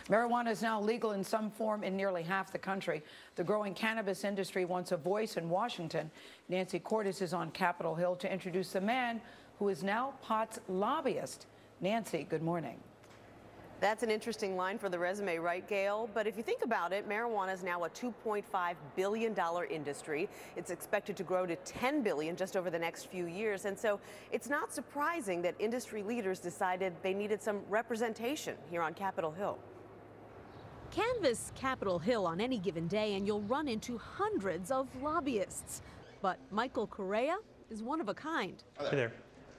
Marijuana is now legal in some form in nearly half the country. The growing cannabis industry wants a voice in Washington. Nancy Cordes is on Capitol Hill to introduce the man who is now pot's lobbyist. Nancy, good morning. That's an interesting line for the resume, right, Gail? But if you think about it, marijuana is now a $2.5 billion industry. It's expected to grow to $10 billion just over the next few years. And so it's not surprising that industry leaders decided they needed some representation here on Capitol Hill. Canvass Capitol Hill on any given day and you'll run into hundreds of lobbyists. But Michael Correa is one of a kind. Hey there.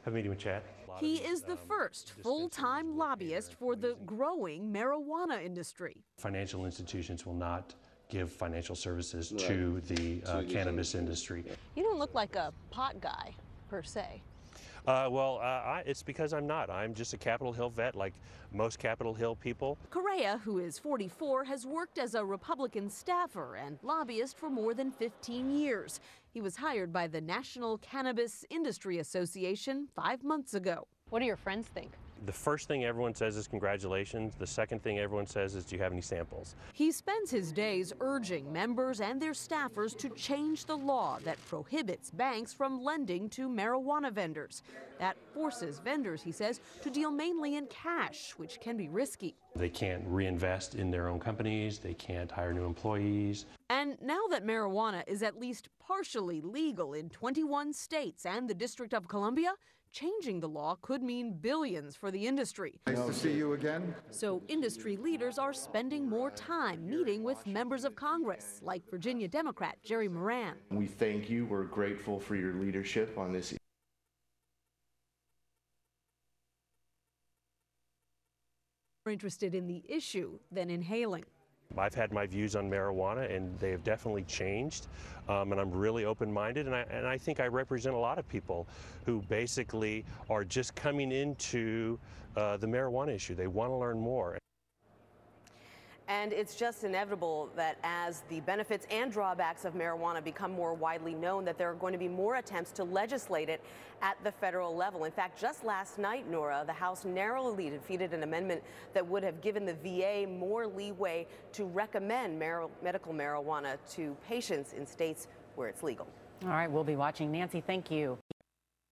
Have a meeting with Chad. He is the first full-time lobbyist for the growing marijuana industry. Financial institutions will not give financial services to the cannabis industry. You don't look like a pot guy, per se. It's because I'm not. I'm just a Capitol Hill vet like most Capitol Hill people. Correa, who is 44, has worked as a Republican staffer and lobbyist for more than 15 years. He was hired by the National Cannabis Industry Association 5 months ago. What do your friends think? The first thing everyone says is congratulations. The second thing everyone says is, do you have any samples? He spends his days urging members and their staffers to change the law that prohibits banks from lending to marijuana vendors. That forces vendors, he says, to deal mainly in cash, which can be risky. They can't reinvest in their own companies. They can't hire new employees. And now that marijuana is at least partially legal in 21 states and the District of Columbia, changing the law could mean billions for the industry. Nice to see you again. So industry leaders are spending more time meeting with members of Congress, like Virginia Democrat Jerry Moran. We thank you. We're grateful for your leadership on this. More interested in the issue than inhaling. I've had my views on marijuana, and they have definitely changed, and I'm really open-minded, and I think I represent a lot of people who basically are just coming into the marijuana issue. They want to learn more. And it's just inevitable that as the benefits and drawbacks of marijuana become more widely known, that there are going to be more attempts to legislate it at the federal level. In fact, just last night, Nora, the House narrowly defeated an amendment that would have given the VA more leeway to recommend medical marijuana to patients in states where it's legal. All right, we'll be watching. Nancy, thank you.